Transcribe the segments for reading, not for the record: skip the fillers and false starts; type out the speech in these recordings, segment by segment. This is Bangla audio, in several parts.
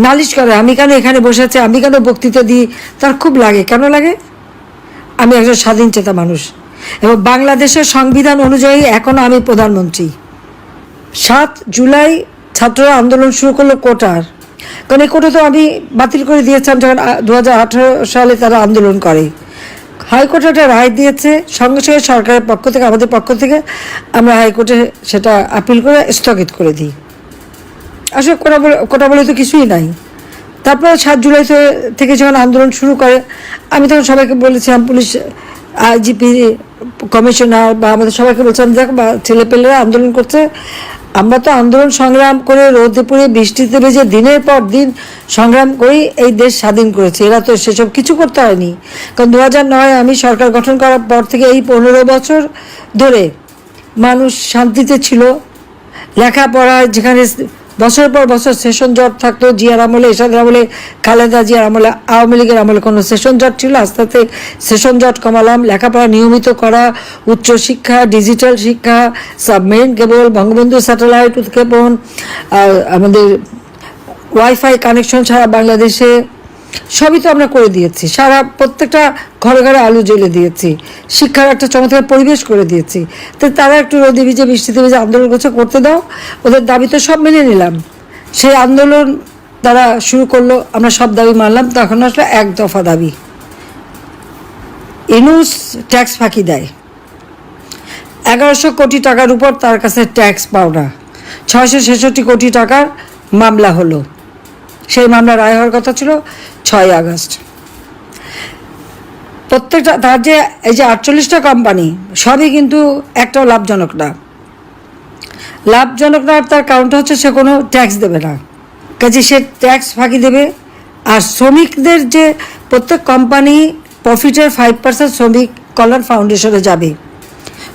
নালিশ করে, আমি কেন এখানে বসে আছি, আমি কেন বক্তৃতা দিই, তার খুব লাগে। কেন লাগে? আমি একজন স্বাধীন চেতা মানুষ এবং বাংলাদেশের সংবিধান অনুযায়ী এখনও আমি প্রধানমন্ত্রী। 7 জুলাই ছাত্ররা আন্দোলন শুরু করলো কোটার, কারণ এই কোটা তো আমি বাতিল করে দিয়েছিলাম যখন 2018 সালে তারা আন্দোলন করে। হাইকোর্ট একটা রায় দিয়েছে, সঙ্গে সঙ্গে সরকারের পক্ষ থেকে, আমাদের পক্ষ থেকে আমরা হাইকোর্টে সেটা আপিল করে স্থগিত করে দিই। আসলে কোটা বলে তো কিছুই নাই। তারপরে 7 জুলাই থেকে যখন আন্দোলন শুরু করে, আমি তখন সবাইকে বলেছিলাম, পুলিশ আইজিপি কমিশনার বা আমাদের সবাইকে বলছিলাম, দেখ বা ছেলেপেলেরা আন্দোলন করছে, আমরা তো আন্দোলন সংগ্রাম করে রোদে পুড়ে বৃষ্টিতে ভেজে দিনের পর দিন সংগ্রাম করেই এই দেশ স্বাধীন করেছে। এরা তো সেসব কিছু করতে হয়নি, কারণ 2009 আমি সরকার গঠন করার পর থেকে এই 15 বছর ধরে মানুষ শান্তিতে ছিল। লেখাপড়া, যেখানে বছরের পর বছর সেশন জট থাকতো, জিয়ার আমলে, এরশাদের আমলে, খালেদা জিয়ার আমলে, আওয়ামী লীগের আমলে কোনো সেশন জট ছিল, আস্তে আস্তে সেশন জট কমালাম। লেখাপড়া নিয়মিত করা, উচ্চশিক্ষা, ডিজিটাল শিক্ষা, সাবমেরিন কেবল, বঙ্গবন্ধু স্যাটেলাইট উৎক্ষেপণ, আমাদের ওয়াইফাই কানেকশন সারা বাংলাদেশে, সবই তো আমরা করে দিয়েছি। প্রত্যেকটা ঘরে ঘরে আলো জ্বেলে দিয়েছি, শিক্ষার একটা চমৎকার পরিবেশ করে দিয়েছি। তো তারা একটু রোদে ভিজে বৃষ্টিতে ভিজে আন্দোলন করতে দাও, ওদের দাবি তো সব মেনে নিলাম। সেই আন্দোলন তারা শুরু করলো, আমরা সব দাবি মানলাম। তখন আসলে 1 দফা দাবি, ইউনূস ট্যাক্স ফাঁকি দেয়। 1100 কোটি টাকার উপর তার কাছে ট্যাক্স পাওনা, 666 কোটি টাকার মামলা হলো। সেই মামলা রায় হওয়ার কথা ছিল 6 আগস্ট। প্রত্যেকটা তার যে এই যে 48টা কোম্পানি, সবই কিন্তু একটাও লাভজনক না। লাভজনক না, তার কারণটা হচ্ছে সে কোনো ট্যাক্স দেবে না, কাজে সে ট্যাক্স ফাঁকি দেবে। আর শ্রমিকদের যে প্রত্যেক কোম্পানি প্রফিটের 5% শ্রমিক কল্যাণ ফাউন্ডেশনে যাবে।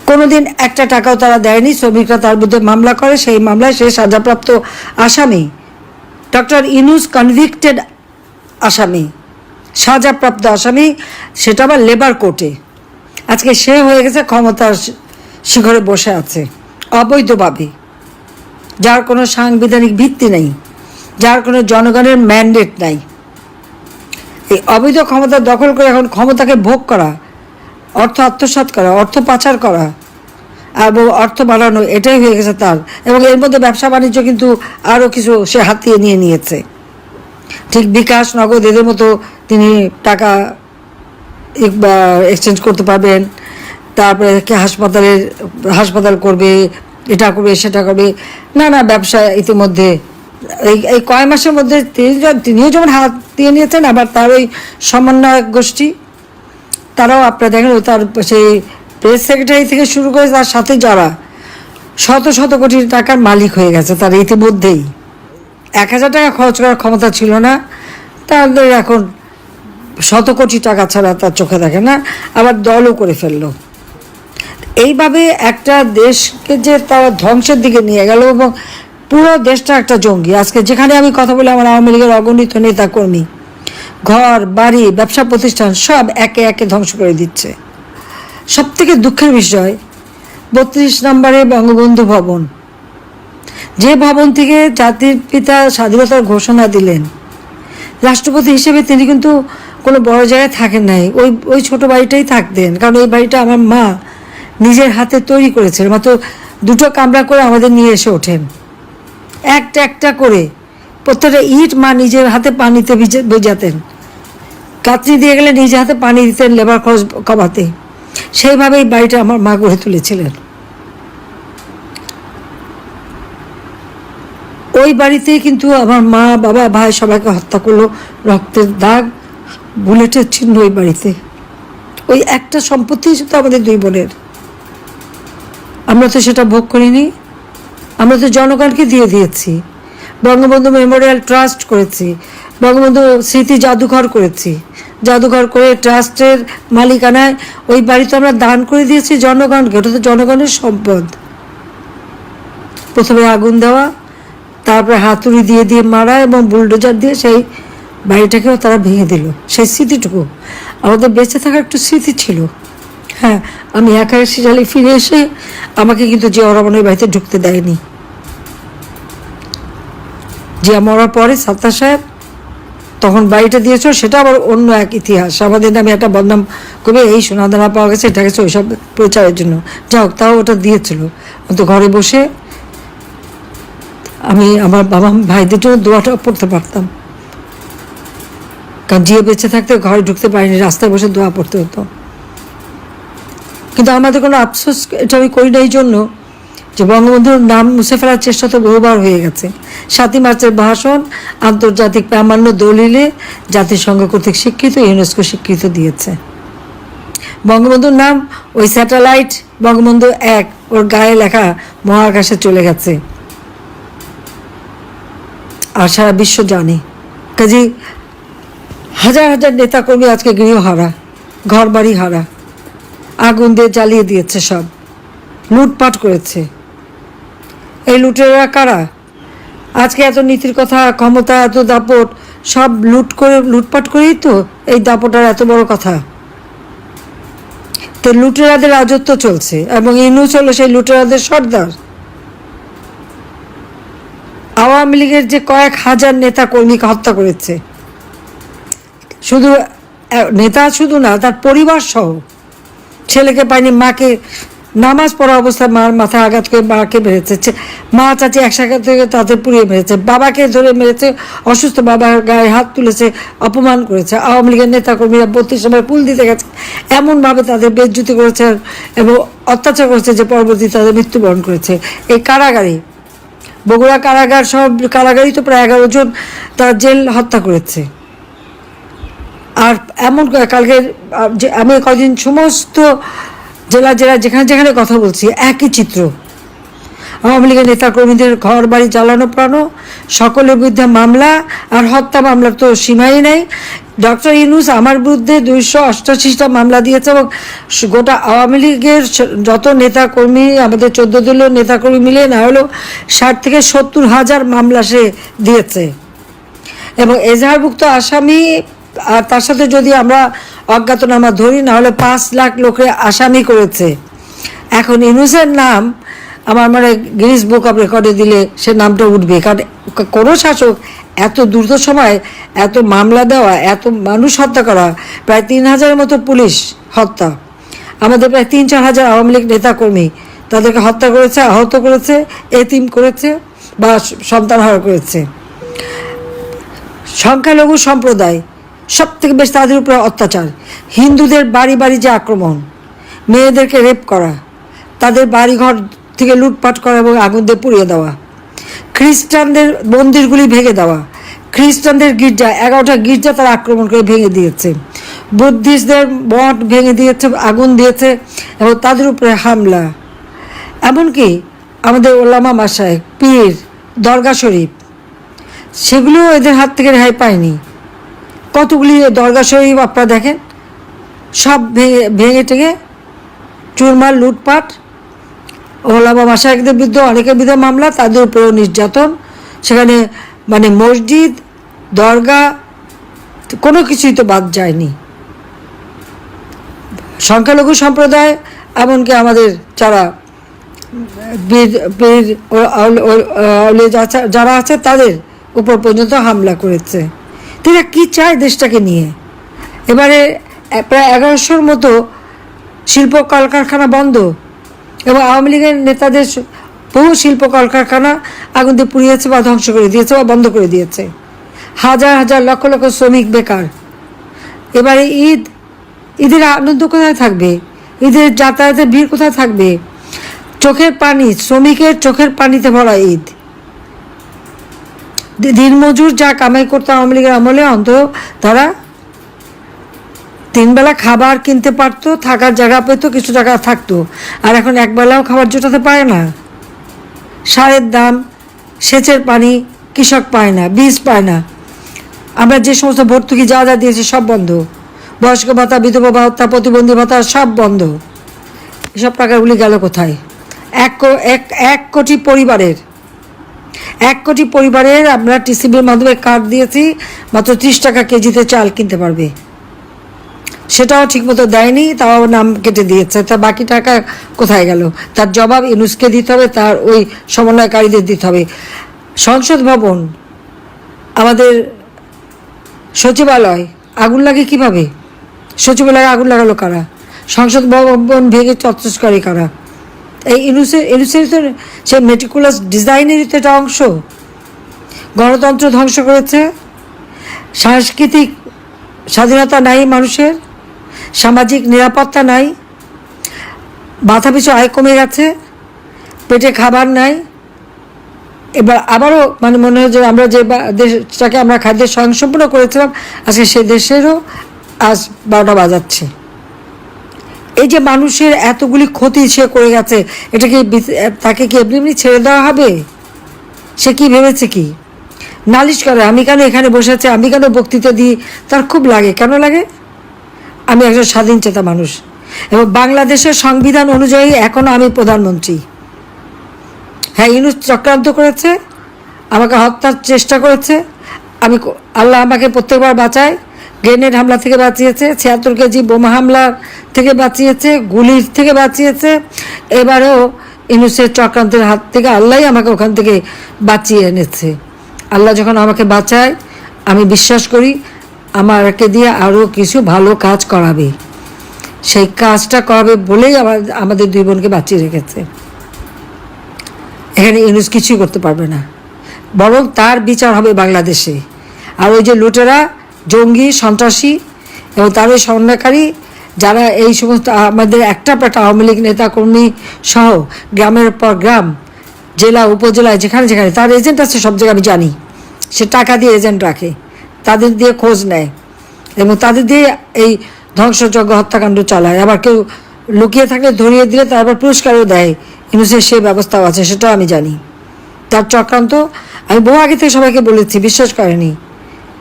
কোনো দিন একটা টাকাও তারা দেয়নি। শ্রমিকরা তার বিরুদ্ধে মামলা করে, সেই মামলায় সে সাজাপ্রাপ্ত আসামি। ডক্টর ইউনূস কনভিক্টেড আসামি, সাজাপ্রাপ্ত আসামি, সেটা আবার লেবার কোর্টে। আজকে সে হয়ে গেছে ক্ষমতার শিখরে বসে আছে অবৈধভাবে, যার কোনো সাংবিধানিক ভিত্তি নেই, যার কোনো জনগণের ম্যান্ডেট নাই। এই অবৈধ ক্ষমতা দখল করে এখন ক্ষমতাকে ভোগ করা, অর্থ আত্মসাৎ করা, অর্থ পাচার করা এবং অর্থ বাড়ানো, এটাই হয়ে গেছে তার। এবং এর মধ্যে ব্যবসা বাণিজ্য কিন্তু আরও কিছু সে হাতিয়ে নিয়েছে। ঠিক বিকাশ, নগদ এদের মতো তিনি টাকা এক্সচেঞ্জ করতে পারবেন। তারপরে হাসপাতাল করবে, এটা করবে, সেটা করবে, নানা ব্যবসা ইতিমধ্যে এই কয় মাসের মধ্যে তিনিও যেমন হাতিয়ে নিয়েছেন, আবার তার ওই সমন্বয়ক গোষ্ঠী তারাও আপনারা দেখেন, তার সেই প্রেস সেক্রেটারি থেকে শুরু করে তার সাথে যারা শত শত কোটি টাকার মালিক হয়ে গেছে তারা ইতিমধ্যেই। 1000 টাকা খরচ করার ক্ষমতা ছিল না তাদের, এখন শত কোটি টাকা ছাড়া তার চোখে দেখে না, আবার দলও করে ফেললো। এইভাবে একটা দেশকে যে তারা ধ্বংসের দিকে নিয়ে গেল, এবং পুরো দেশটা একটা জঙ্গি। আজকে যেখানে আমি কথা বলি, আমার আওয়ামী লীগের অগণিত নেতা কর্মী ঘর বাড়ি ব্যবসা প্রতিষ্ঠান সব একে একে ধ্বংস করে দিচ্ছে। সবথেকে দুঃখের বিষয়, 32 নম্বরে বঙ্গবন্ধু ভবন, যে ভবন থেকে জাতির পিতা স্বাধীনতার ঘোষণা দিলেন, রাষ্ট্রপতি হিসেবে তিনি কিন্তু কোনো বড় জায়গায় থাকেন নাই, ওই ছোট বাড়িটাই থাকতেন। কারণ এই বাড়িটা আমার মা নিজের হাতে তৈরি করেছেন। মাত্র 2টো কামরা করে আমাদের নিয়ে এসে ওঠেন, একটা একটা করে প্রত্যেকটা ইট মা নিজের হাতে পানিতে ভেজাতেন, কাতরি দিয়ে গেলে নিজের হাতে পানি দিতেন লেবার খরচ কমাতে। সেইভাবেই বাড়িটা আমার মা গড়ে তুলেছিলেন। ওই বাড়িতেই কিন্তু আমার মা, বাবা, ভাই সবাইকে হত্যা করলো, রক্তের দাগ, বুলেটের চিহ্ন ওই বাড়িতে। ওই একটা সম্পত্তি তো আমাদের 2 বোনের, আমরা তো সেটা ভোগ করিনি, আমরা তো জনগণকে দিয়ে দিয়েছি। বঙ্গবন্ধু মেমোরিয়াল ট্রাস্ট করেছি, বঙ্গবন্ধু স্মৃতি জাদুঘর করেছি, জাদুঘর করে ট্রাস্টের মালিকানায় ওই বাড়ি তো আমরা দান করে দিয়েছি জনগণকে। ওটা তো জনগণের সম্পদ। প্রথমে আগুন দেওয়া, তারপরে হাতুড়ি দিয়ে মারা এবং বুলডোজার দিয়ে সেই বাড়িটাকেও তারা ভেঙে দিল। সেই স্মৃতিটুকু আমাদের বেঁচে থাকার একটু স্মৃতি ছিল। হ্যাঁ, আমি 81 সালে ফিরে এসে আমাকে কিন্তু জিয়া রহমান ওই বাড়িতে ঢুকতে দেয়নি। জিয়া মরার পরে সাত্তার সাহেব তখন বাড়িটা দিয়েছ, সেটা আবার অন্য এক ইতিহাস। আমাদের নামে একটা বদনাম করবে, এই সোনাদানা পাওয়া গেছে, এটা গেছে ওইসব প্রচারের জন্য। যাই হোক, তাও ওটা দিয়েছিল। অন্ত ঘরে বসে আমি আমার বাবা ভাইদের জন্য দোয়াটা পড়তে পারতাম, কারণ জিয়ে বেঁচে থাকতে ঘরে ঢুকতে পারিনি, রাস্তায় বসে দোয়া পড়তে হতো। কিন্তু আমাদের কোনো আফসোস এটা আমি করি না এই জন্য যে বঙ্গবন্ধুর নাম মুছে ফেলার চেষ্টা তো বহুবার হয়ে গেছে। 7ই মার্চের ভাষণ আন্তর্জাতিক প্রামাণ্য দলিলে জাতিসংঘ কর্তৃক স্বীকৃত, ইউনেস্কো স্বীকৃতি দিয়েছে। বঙ্গবন্ধুর নাম ওই স্যাটেলাইট বঙ্গবন্ধু 1 ওর গায়ে লেখা মহাকাশে চলে গেছে, আর সারা বিশ্ব জানে। কাজে হাজার হাজার নেতাকর্মী আজকে গৃহহারা, ঘর বাড়ি হারা, আগুন দিয়ে জ্বালিয়ে দিয়েছে, সব লুটপাট করেছে। এই লুটেরা কারা? আজকে এত নীতির কথা, ক্ষমতা, এত দাপট, সব লুটপাট করেই তো এই দাপটার এত বড় কথা। তো লুটেরাদের রাজত্ব চলছে, এবং ইনুস হলো সেই লুটেরাদের সর্দার। আওয়ামী লীগের যে কয়েক হাজার নেতা কর্মীকে হত্যা করেছে, শুধু নেতা শুধু না, তার পরিবার সহ। ছেলেকে পায়নি, মাকে নামাজ পড়া অবস্থায় মার মাথায় আঘাত করে মাকে মেরেছে, মা চাচি একসাথে থেকে তাদের পুড়িয়ে মেরেছে, বাবাকে ধরে মেরেছে, অসুস্থ বাবার গায়ে হাত তুলেছে, অপমান করেছে। আওয়ামী লীগের নেতাকর্মীরা 32 সময় ফুল দিতে গেছে, এমনভাবে তাদের বেজ্জুতি করেছে এবং অত্যাচার করেছে যে পরবর্তী তাদের মৃত্যুবরণ করেছে। এই কারাগারে, বগুড়া কারাগার, সব কারাগারই তো প্রায় 11 জন তারা জেল হত্যা করেছে। আর এমন কালকে আমি কদিন সমস্ত জেলা যেখানে যেখানে কথা বলছি, একই চিত্র। আওয়ামী লীগের নেতাকর্মীদের ঘর বাড়ি জ্বালানো প্রাণ, সকলের বিরুদ্ধে মামলা, আর হত্যা মামলার তো সীমাই নাই। ডক্টর ইউনূস আমার বিরুদ্ধে 288টা মামলা দিয়েছে, এবং গোটা আওয়ামী লীগের যত নেতাকর্মী, আমাদের 14 দলীয় নেতাকর্মী মিলিয়ে না হলেও 60 থেকে 70 হাজার মামলা সে দিয়েছে। এবং এজাহারভুক্ত আসামি, আর তার সাথে যদি আমরা অজ্ঞাতনামা ধরি, না হলে 5 লাখ লোকে আসামি করেছে। এখন ইউনূসের নাম আমার মানে গিনিস বুক অফ রেকর্ডে দিলে সে নামটা উঠবে, কারণ কোনো শাসক এত দ্রুত সময় এত মামলা দেওয়া, এত মানুষ হত্যা করা, প্রায় 3000-এর মতো পুলিশ হত্যা, আমাদের প্রায় 3-4 হাজার আওয়ামী লীগ নেতাকর্মী তাদেরকে হত্যা করেছে, আহত করেছে, এতিম করেছে বা সন্তানহারা করেছে। সংখ্যালঘু সম্প্রদায় সব থেকে বেশি তাদের উপরে অত্যাচার, হিন্দুদের বাড়ি বাড়ি যে আক্রমণ, মেয়েদেরকে রেপ করা, তাদের বাড়িঘর থেকে লুটপাট করা এবং আগুন দিয়ে পুড়িয়ে দেওয়া, খ্রিস্টানদের মন্দিরগুলি ভেঙে দেওয়া, খ্রিস্টানদের গির্জা 11টা গির্জা তারা আক্রমণ করে ভেঙে দিয়েছে, বুদ্ধিস্টদের মঠ ভেঙে দিয়েছে, আগুন দিয়েছে এবং তাদের উপরে হামলা। এমনকি আমাদের ওলামা মাসায়েখ, পীর, দরগা শরীফ, সেগুলিও এদের হাত থেকে রেহাই পায়নি। কতগুলি দরগা শরীফ আপনারা দেখেন, সব ভেঙে টেঙে চুরমার, লুটপাট। ওলামা মাশায়েখদের বিরুদ্ধে অনেকের বিরুদ্ধে মামলা, তাদের উপরেও নির্যাতন। সেখানে মানে মসজিদ, দরগা, কোনো কিছুই তো বাদ যায়নি। সংখ্যালঘু সম্প্রদায়, এমনকি আমাদের যারা যারা আছে তাদের উপর পর্যন্ত হামলা করেছে। তারা কী চায় দেশটাকে নিয়ে? এবারে প্রায় 1100-র মতো শিল্প কলকারখানা বন্ধ, এবং আওয়ামী লীগের নেতাদের বহু শিল্প কলকারখানা আগুন দিয়ে পুড়িয়েছে বা ধ্বংস করে দিয়েছে বা বন্ধ করে দিয়েছে। হাজার হাজার লক্ষ লক্ষ শ্রমিক বেকার। এবারে ঈদের আনন্দ কোথায় থাকবে? ঈদের যাতায়াতের ভিড় কোথায় থাকবে? চোখের পানি, শ্রমিকের চোখের পানিতে ভরা ঈদ। দিনমজুর যা কামাই করতো আওয়ামী লীগের আমলে, অন্তত তারা 3 বেলা খাবার কিনতে পারতো, থাকার জায়গা পেতো, কিছু টাকা থাকতো। আর এখন 1 বেলাও খাবার জোটাতে পারে না। সারের দাম, সেচের পানি কৃষক পায় না, বীজ পায় না। আমরা যে সমস্ত ভর্তুকি যা যা দিয়েছি সব বন্ধ, বয়স্ক ভাতা, বিধবা ভাতা, প্রতিবন্ধী ভাতা সব বন্ধ। এসব টাকাগুলি গেল কোথায়? 1 কোটি পরিবারের 1 কোটি পরিবারের আমরা টিসিবির মাধ্যমে কার্ড দিয়েছি, মাত্র 30 টাকা কেজিতে চাল কিনতে পারবে। সেটাও ঠিকমতো দেয়নি, তাও নাম কেটে দিয়েছে। তা বাকি টাকা কোথায় গেল? তার জবাব ইউনূসকে দিতে হবে, তার ওই সমন্বয়কারীদের দিতে হবে। সংসদ ভবন, আমাদের সচিবালয় আগুন লাগে কিভাবে? সচিবালয়ে আগুন লাগালো কারা? সংসদ ভবন ভেঙে চত্বস্কারী কারা? এই ইনুসের তো সে মেটিকুলাস ডিজাইনেরই তো এটা অংশ। গণতন্ত্র ধ্বংস করেছে, সাংস্কৃতিক স্বাধীনতা নাই মানুষের, সামাজিক নিরাপত্তা নাই, মাথাপিছু আয় কমে গেছে, পেটে খাবার নাই। এবার আবারও মনে হয় যে আমরা যে দেশটাকে আমরা খাদ্যের স্বয়ংসম্পূর্ণ করেছিলাম, আজকে সে দেশেরও আজ 12টা বাজাচ্ছে। এই যে মানুষের এতগুলি ক্ষতি সে করে গেছে, এটা কি তাকে কি এমনি এমনি ছেড়ে দেওয়া হবে? সে কি ভেবেছে কি? নালিশ করে আমি কেন এখানে বসে আছি, আমি কেন বক্তৃতা দিই, তার খুব লাগে। কেন লাগে? আমি একজন স্বাধীন চেতা মানুষ এবং বাংলাদেশের সংবিধান অনুযায়ী এখনও আমি প্রধানমন্ত্রী। হ্যাঁ, ইউনূস চক্রান্ত করেছে, আমাকে হত্যার চেষ্টা করেছে। আল্লাহ আমাকে প্রত্যেকবার বাঁচায়। গ্রেনেড হামলা থেকে বাঁচিয়েছে, 76 কেজি বোমা হামলা থেকে বাঁচিয়েছে, গুলির থেকে বাঁচিয়েছে। এবারেও ইউনূসের চক্রান্তের হাত থেকে আল্লাহই আমাকে ওখান থেকে বাঁচিয়ে এনেছে। আল্লাহ যখন আমাকে বাঁচায়, আমি বিশ্বাস করি আমাকে দিয়ে আরও কিছু ভালো কাজ করাবে। সেই কাজটা করাবে বলেই আমাদের দুই বোনকে বাঁচিয়ে রেখেছে। এখানে ইউনূস কিছুই করতে পারবে না, বরং তার বিচার হবে বাংলাদেশে। আর ওই যে লুটেরা, জঙ্গি, সন্ত্রাসী এবং তার ওই সমন্বয়কারী যারা এই সমস্ত আমাদের একটা আওয়ামী লীগ নেতাকর্মী সহ গ্রামের পর গ্রাম, জেলা উপজেলায় যেখানে যেখানে তার এজেন্ট আছে, সব জায়গায় আমি জানি। সে টাকা দিয়ে এজেন্ট রাখে, তাদের দিয়ে খোঁজ নেয় এবং তাদের দিয়ে এই ধ্বংসযজ্ঞ হত্যাকাণ্ড চালায়। আবার কেউ লুকিয়ে থাকলে ধরিয়ে দিলে তারপর পুরস্কারও দেয়। ইউনূসের সেই ব্যবস্থাও আছে, সেটাও আমি জানি। তার চক্রান্ত আমি বহু আগে থেকে সবাইকে বলেছি, বিশ্বাস করেনি।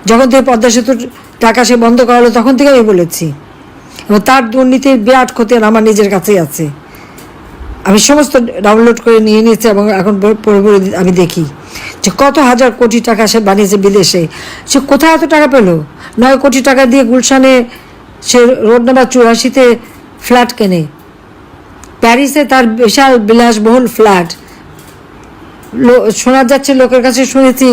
যখন থেকে পদ্মা সেতুর টাকা সে বন্ধ করালো তখন থেকে আমি বলেছি। এবং তার দুর্নীতির বিরাট ক্ষতি আমার নিজের কাছেই আছে। আমি সমস্ত ডাউনলোড করে নিয়ে নিয়েছি এবং এখন পরে পরে আমি দেখি যে কত হাজার কোটি টাকা সে বানিয়েছে বিদেশে। সে কোথায় এত টাকা পেল? 9 কোটি টাকা দিয়ে গুলশানে সে রোড নাম্বার 84-তে ফ্ল্যাট কেনে। প্যারিসে তার বিশাল বিলাসবহুল ফ্ল্যাট। শোনা যাচ্ছে, লোকের কাছে শুনেছি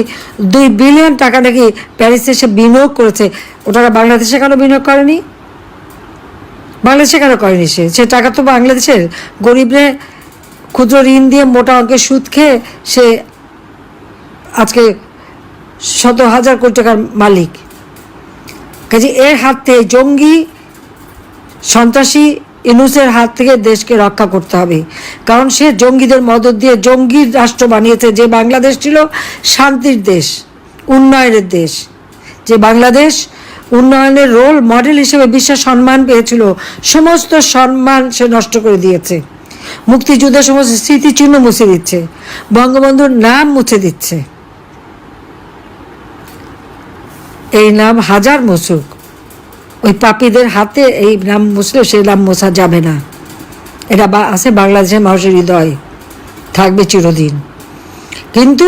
2 বিলিয়ন টাকা নাকি প্যারিসে সে বিনিয়োগ করেছে। ও টাকা বাংলাদেশে কেন বিনিয়োগ করেনি? বাংলাদেশে কেন করেনি? সে টাকা তো বাংলাদেশের গরিবরে ক্ষুদ্র ঋণ দিয়ে মোটা অঙ্কের সুদ খেয়ে সে আজকে শত হাজার কোটি টাকার মালিক। কাজে এর হাত থেকে, জঙ্গি সন্ত্রাসী ইউনূসের হাত থেকে দেশকে রক্ষা করতে হবে। কারণ সে জঙ্গিদের মদত দিয়ে জঙ্গির রাষ্ট্র বানিয়েছে, যে বাংলাদেশ ছিল শান্তির দেশ, উন্নয়নের দেশ। যে বাংলাদেশ উন্নয়নের রোল মডেল হিসেবে বিশ্ব সম্মান পেয়েছিল, সমস্ত সম্মান সে নষ্ট করে দিয়েছে। মুক্তিযুদ্ধের সমস্ত স্মৃতিচিহ্ন মুছে দিচ্ছে, বঙ্গবন্ধুর নাম মুছে দিচ্ছে। এই নাম হাজার মুছুক, ওই পাপীদের হাতে এই নাম মুছলেও সেই নাম মোছা যাবে না। এটা আছে বাংলাদেশের মানুষের হৃদয়, থাকবে চিরদিন। কিন্তু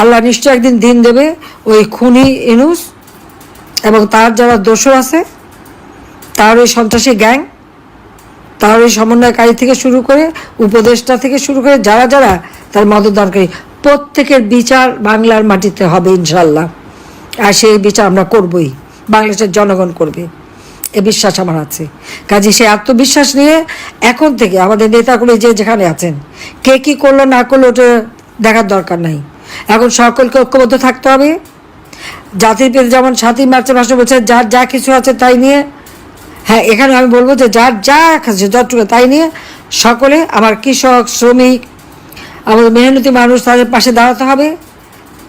আল্লাহ নিশ্চয় একদিন দিন দেবে ওই খুনি ইউনূস এবং তার যারা দোষর আছে, তার ওই সন্ত্রাসী গ্যাং, তার ওই সমন্বয়কারী থেকে শুরু করে উপদেষ্টা থেকে শুরু করে যারা যারা তার মদতদানকারী, প্রত্যেকের বিচার বাংলার মাটিতে হবে ইনশাল্লাহ। আর সেই বিচার আমরা করবই, বাংলাদেশের জনগণ করবে, এ বিশ্বাস আমার আছে। কাজে সে আত্মবিশ্বাস নিয়ে এখন থেকে আমাদের নেতাগুলি যে যেখানে আছেন, কে কী করলো না করলো ওটা দেখার দরকার নাই। এখন সকলকে ঐক্যবদ্ধ থাকতে হবে। জাতির পিতা যেমন 7ই মার্চের ভাষণ বলছে, যার যা কিছু আছে তাই নিয়ে, হ্যাঁ এখানে আমি বলবো যে যার যা আছে যতটুকু তাই নিয়ে সকলে, আমার কৃষক, শ্রমিক, আমাদের মেহনতি মানুষ, তাদের পাশে দাঁড়াতে হবে।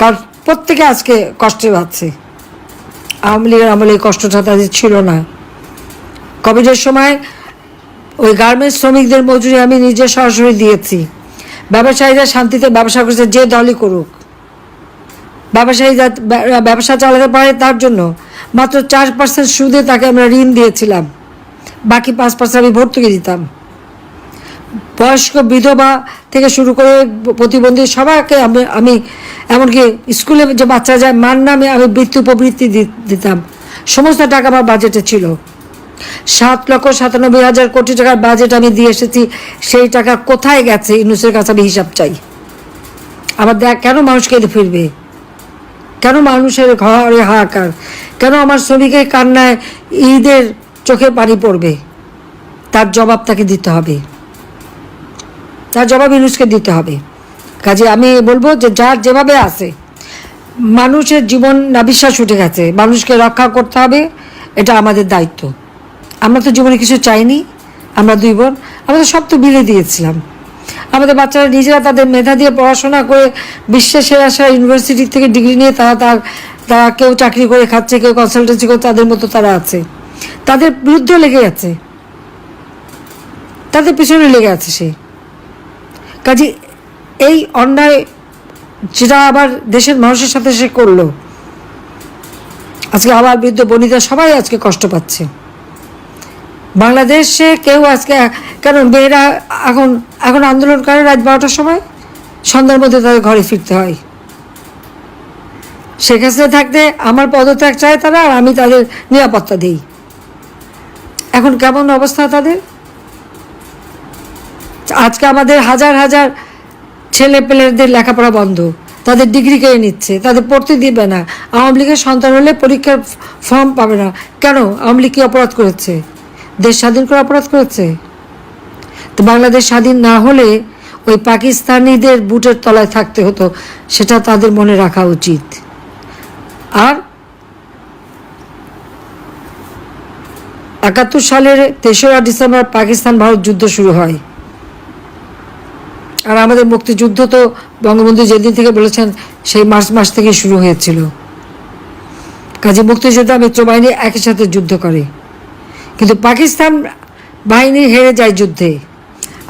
কারণ প্রত্যেকে আজকে কষ্টে পাচ্ছে। আওয়ামী লীগের আমলে এই কষ্টটা তাদের ছিল না। কোভিডের সময় ওই গার্মেন্টস শ্রমিকদের মজুরি আমি নিজে সরাসরি দিয়েছি। ব্যবসায়ীরা শান্তিতে ব্যবসা করছে, যে দলই করুক। ব্যবসায়ী ব্যবসা চালাতে পারে তার জন্য মাত্র 4% সুদে তাকে আমরা ঋণ দিয়েছিলাম, বাকি 5% আমি ভর্তুকি দিতাম। বয়স্ক বিধবা থেকে শুরু করে প্রতিবন্ধী সবাইকে আমি এমনকি স্কুলে যে বাচ্চা যায় মান নামে আমি বৃত্তি উপবৃত্তি দিতাম। সমস্ত টাকা আমার বাজেটে ছিল। 7,97,000 কোটি টাকার বাজেট আমি দিয়ে এসেছি। সেই টাকা কোথায় গেছে ইউনূসের কাছে আমি হিসাব চাই। আবার দেখ কেন মানুষ কেঁদে ফিরবে? কেন মানুষের ঘরে হাহাকার? কেন আমার শ্রমিকের কান্নায় ঈদের চোখে পানি পড়বে? তার জবাব তাকে দিতে হবে, তার জবাব ইউনূসকে দিতে হবে। কাজে আমি বলবো যে যার যেভাবে আছে, মানুষের জীবন না বিশ্বাস উঠে গেছে, মানুষকে রক্ষা করতে হবে, এটা আমাদের দায়িত্ব। আমরা তো জীবনে কিছু চাইনি, আমরা দুই বোন, আমরা তো সব তো বিলে দিয়েছিলাম। আমাদের বাচ্চারা নিজেরা তাদের মেধা দিয়ে পড়াশোনা করে বিশ্বের সেরা সেরা ইউনিভার্সিটি থেকে ডিগ্রি নিয়ে তারা কেউ চাকরি করে খাচ্ছে, কেউ কনসালটেন্সি করে, তাদের মতো তারা আছে। তাদের বিরুদ্ধে লেগে আছে, তাদের পিছনে লেগে আছে সে। কাজে এই অন্যায় যেটা আবার দেশের মানুষের সাথে সে করলো, আজকে আবার বৃদ্ধ বনিতা সবাই আজকে কষ্ট পাচ্ছে। বাংলাদেশে কেউ আজকে, কারণ মেয়েরা এখন আন্দোলন করে রাত 12টার সময়, সন্ধ্যার মধ্যে তাদের ঘরে ফিরতে হয়। শেখ হাসিনা থাকতে আমার পদত্যাগ চায় তারা, আর আমি তাদের নিরাপত্তা দিই। এখন কেমন অবস্থা তাদের? আজকে আমাদের হাজার হাজার ছেলে পেলেদের লেখাপড়া বন্ধ, তাদের ডিগ্রি কেড়ে নিচ্ছে, তাদের পড়তে দিবে না। আওয়ামী লীগের সন্তান হলে পরীক্ষার ফর্ম পাবে না। কেন? আওয়ামী লীগ কি অপরাধ করেছে? দেশ স্বাধীন করে অপরাধ করেছে? তো বাংলাদেশ স্বাধীন না হলে ওই পাকিস্তানিদের বুটের তলায় থাকতে হতো, সেটা তাদের মনে রাখা উচিত। আর 71 সালের 3রা ডিসেম্বর পাকিস্তান ভারত যুদ্ধ শুরু হয়। আর আমাদের মুক্তিযুদ্ধ তো বঙ্গবন্ধু যেদিন থেকে বলেছেন সেই মার্চ মাস থেকে শুরু হয়েছিল। কাজে মুক্তিযোদ্ধা মিত্র বাহিনী একই সাথে যুদ্ধ করে, কিন্তু পাকিস্তান বাহিনী হেরে যায় যুদ্ধে।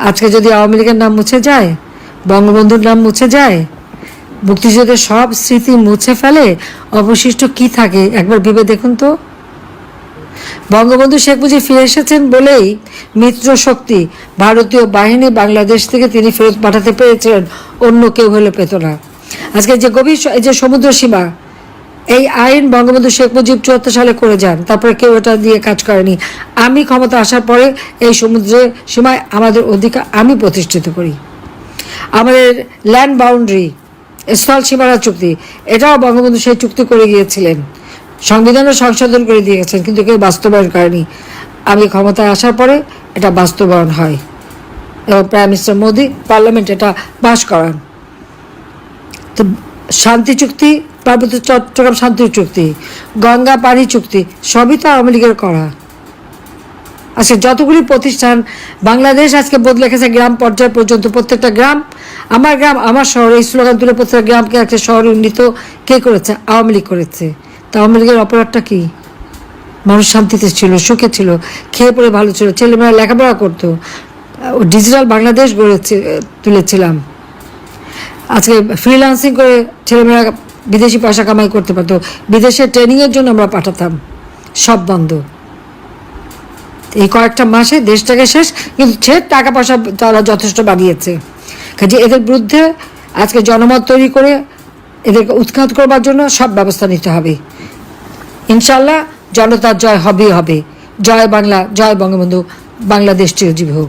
আজকে যদি আওয়ামী লীগের নাম মুছে যায়, বঙ্গবন্ধুর নাম মুছে যায়, মুক্তিযুদ্ধের সব স্মৃতি মুছে ফেলে, অবশিষ্ট কি থাকে একবার ভেবে দেখুন তো। বঙ্গবন্ধু শেখ মুজিব ফিরে এসেছেন বলেই মিত্র শক্তি ভারতীয় বাহিনী বাংলাদেশ থেকে তিনি ফেরত পাঠাতে পেরেছিলেন, অন্য কেউ হলে পেত না। আজকে যে গভীর এই যে সমুদ্র সীমা, এই আইন বঙ্গবন্ধু শেখ মুজিব 74 সালে করে যান, তারপরে কেউ এটা দিয়ে কাজ করেনি। আমি ক্ষমতা আসার পরে এই সমুদ্রের সীমায় আমাদের অধিকার আমি প্রতিষ্ঠিত করি। আমাদের ল্যান্ড বাউন্ডারি, স্থল সীমানা চুক্তি, এটাও বঙ্গবন্ধু সেই চুক্তি করে গিয়েছিলেন, সংবিধানও সংশোধন করে দিয়েছেন, কিন্তু কেউ বাস্তবায়ন করেনি। আমি ক্ষমতায় আসার পরে এটা বাস্তবায়ন হয় এবং প্রাইম মিনিস্টার মোদি পার্লামেন্ট এটা পাশ করান। তো শান্তি চুক্তি, পার্বত্য চট্টগ্রাম শান্তি চুক্তি, গঙ্গা পানি চুক্তি, সবই তো আওয়ামী লীগের করা। আচ্ছা, যতগুলি প্রতিষ্ঠান বাংলাদেশ আজকে বদলে গেছে গ্রাম পর্যায় পর্যন্ত, প্রত্যেকটা গ্রাম আমার শহর, এই স্লোগান তুলে প্রত্যেকটা গ্রামকে একটা শহরে উন্নীত কে করেছে? আওয়ামী লীগ করেছে। তা আওয়ামী লীগের অপরাধটা কি? মানুষ শান্তিতে ছিল, সুখে ছিল, খেয়ে পড়ে ভালো ছিল, ছেলেমেয়েরা লেখাপড়া করতো, ডিজিটাল বাংলাদেশ গড়ে তুলেছিলাম। আজকে ফ্রিল্যান্সিং করে ছেলেমেয়েরা বিদেশি পয়সা কামাই করতে পারতো, বিদেশে ট্রেনিংয়ের জন্য আমরা পাঠাতাম, সব বন্ধ। এই কয়েকটা মাসে দেশটাকে শেষ, কিন্তু সে টাকা পয়সা তারা যথেষ্ট বাড়িয়েছে। কাজে এদের বিরুদ্ধে আজকে জনমত তৈরি করে এদেরকে উৎখাত করবার জন্য সব ব্যবস্থা নিতে হবে। ইনশাল্লাহ জনতার জয় হবেই হবে। জয় বাংলা, জয় বঙ্গবন্ধু, বাংলাদেশ চিরজীবী হোক।